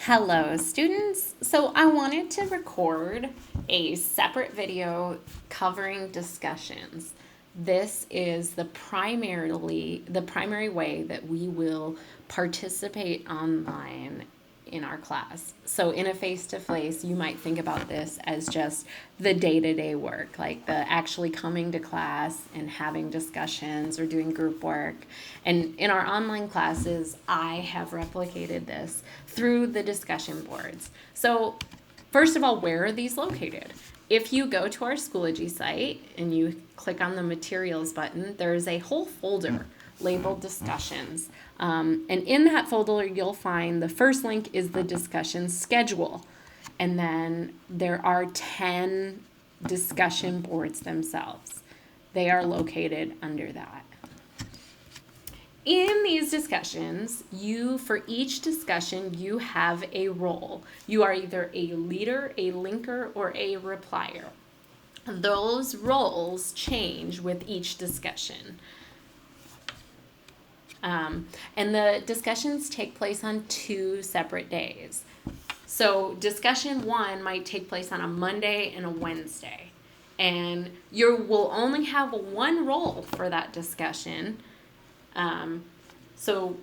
Hello, students. So I wanted to record a separate video covering discussions. This is the primary way that we will participate online in our class. So in a face-to-face, you might think about this as just the day-to-day work, like the actually coming to class and having discussions or doing group work. And in our online classes, I have replicated this through the discussion boards. So first of all, where are these located? If you go to our Schoology site and you click on the materials button, there's a whole folder labeled discussions. And in that folder, you'll find the first link is the discussion schedule. And then there are 10 discussion boards themselves. They are located under that. In these discussions, for each discussion, you have a role. You are either a leader, a linker, or a replier. Those roles change with each discussion. And the discussions take place on 2 separate days. So discussion 1 might take place on a Monday and a Wednesday. And you will only have one role for that discussion. So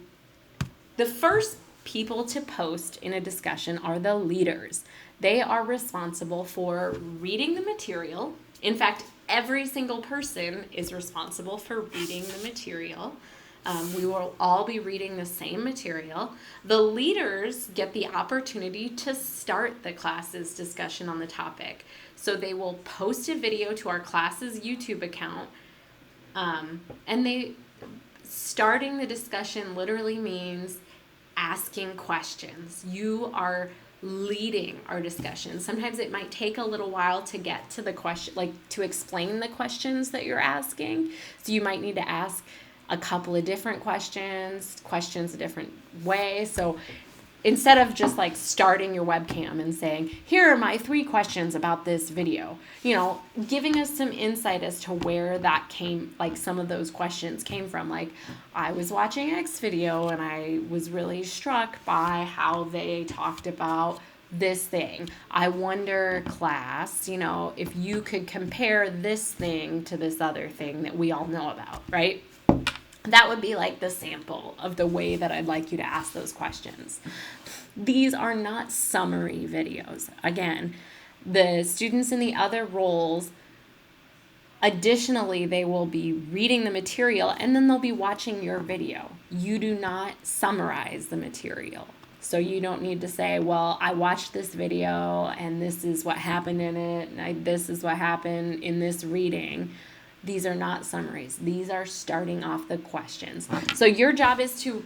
the first people to post in a discussion are the leaders. They are responsible for reading the material. In fact, every single person is responsible for reading the material. We will all be reading the same material. The leaders get the opportunity to start the class's discussion on the topic. So they will post a video to our class's YouTube account, and starting the discussion literally means asking questions. You are leading our discussion. Sometimes it might take a little while to get to the question, like to explain the questions that you're asking. So you might need to ask a couple of different questions a different way. So instead of just like starting your webcam and saying, here are my 3 questions about this video, giving us some insight as to where that came, like some of those questions came from. Like, I was watching X video and I was really struck by how they talked about this thing. I wonder, class, if you could compare this thing to this other thing that we all know about, right? That would be like the sample of the way that I'd like you to ask those questions. These are not summary videos. Again, the students in the other roles, additionally, they will be reading the material and then they'll be watching your video. You do not summarize the material. So you don't need to say, well, I watched this video and this is what happened in it, and this is what happened in this reading. These are not summaries. These are starting off the questions. So your job is to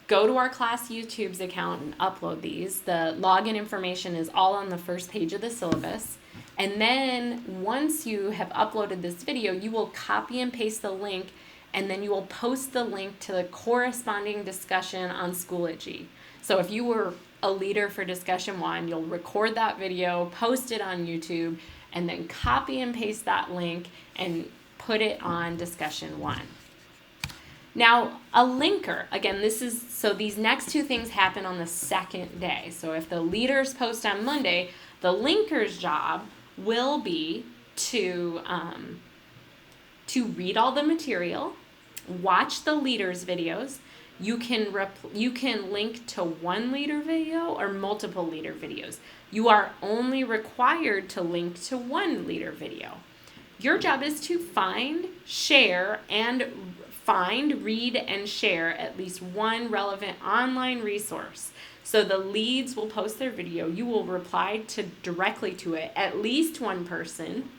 go to our class YouTube's account and upload these. The login information is all on the first page of the syllabus. And then once you have uploaded this video, you will copy and paste the link, and then you will post the link to the corresponding discussion on Schoology. So if you were a leader for discussion 1, you'll record that video, post it on YouTube, and then copy and paste that link and put it on discussion 1. Now, a linker, again, so these next 2 things happen on the second day. So if the leaders post on Monday, the linker's job will be to read all the material, watch the leaders' videos. You can link to one leader video or multiple leader videos. You are only required to link to one leader video. Your job is to find, read, and share at least one relevant online resource. So the leads will post their video. You will reply directly to it, at least one person.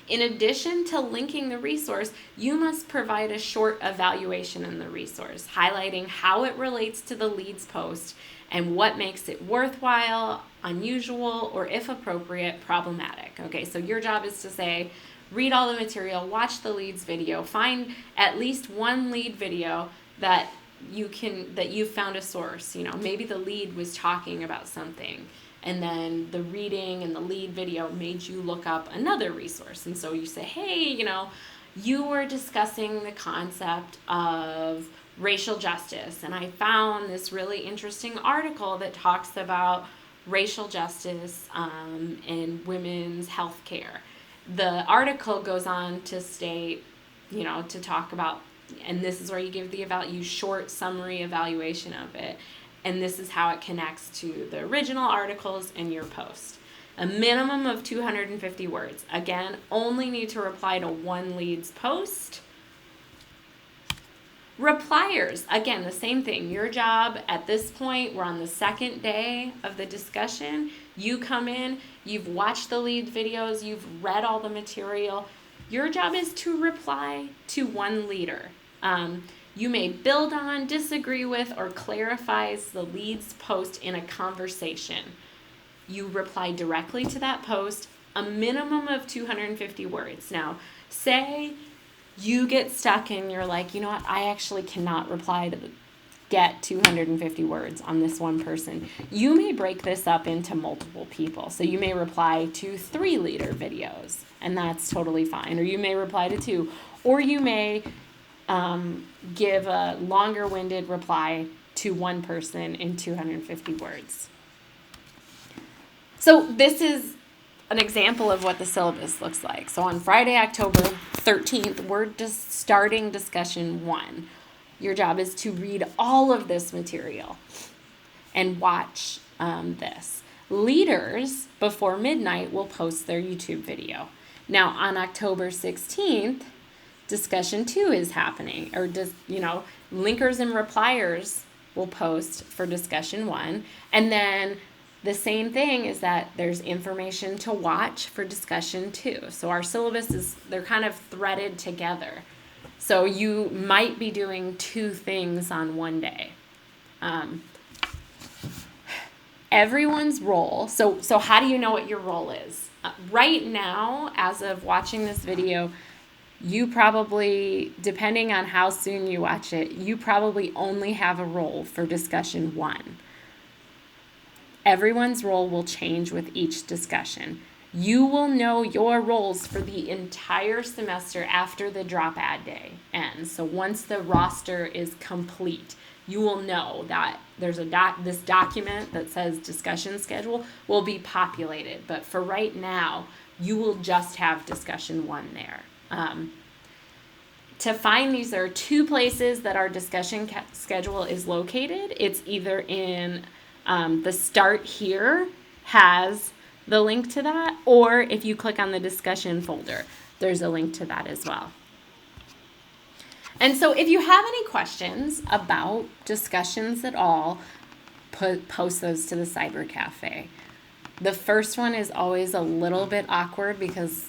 In addition to linking the resource, you must provide a short evaluation in the resource, highlighting how it relates to the leads post and what makes it worthwhile, unusual, or if appropriate, problematic. Okay, so your job is to say, read all the material, watch the leads video, find at least one lead video that you found a source. Maybe the lead was talking about something, and then the reading and the lead video made you look up another resource. And so you say, hey, you were discussing the concept of racial justice, and I found this really interesting article that talks about racial justice in women's health care. The article goes on to state, to talk about, and this is where you give the short summary evaluation of it, and this is how it connects to the original articles and your post. A minimum of 250 words. Again, only need to reply to one lead's post. Repliers, again, the same thing. Your job at this point, we're on the second day of the discussion. You come in, you've watched the lead videos, you've read all the material. Your job is to reply to one leader. You may build on, disagree with, or clarifies the lead's post in a conversation. You reply directly to that post, a minimum of 250 words. Now, say you get stuck and you're like, you know what, I actually cannot get 250 words on this one person. You may break this up into multiple people. So you may reply to 3 leader videos, and that's totally fine. Or you may reply to 2. Or you may give a longer-winded reply to one person in 250 words. So this is an example of what the syllabus looks like. So on Friday, October 13th, we're just starting discussion 1. Your job is to read all of this material and watch this. Leaders, before midnight, will post their YouTube video. Now, on October 16th, discussion 2 is happening. Or, linkers and repliers will post for discussion 1. And then the same thing is that there's information to watch for discussion 2. So our syllabus they're kind of threaded together. So you might be doing 2 things on one day. Everyone's role. So how do you know what your role is? Right now, as of watching this video, you probably, depending on how soon you watch it, you probably only have a role for discussion 1. Everyone's role will change with each discussion. You will know your roles for the entire semester after the drop ad day ends. So once the roster is complete, you will know that there's this document that says discussion schedule will be populated. But for right now, you will just have discussion 1 there. To find these, there are 2 places that our discussion schedule is located. It's either in the Start Here has the link to that, or if you click on the discussion folder, there's a link to that as well. And so if you have any questions about discussions at all, post those to the Cyber Cafe. The first one is always a little bit awkward because,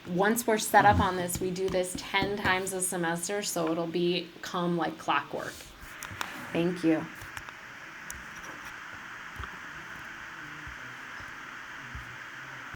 once we're set up on this, we do this 10 times a semester, so it'll become like clockwork. Thank you.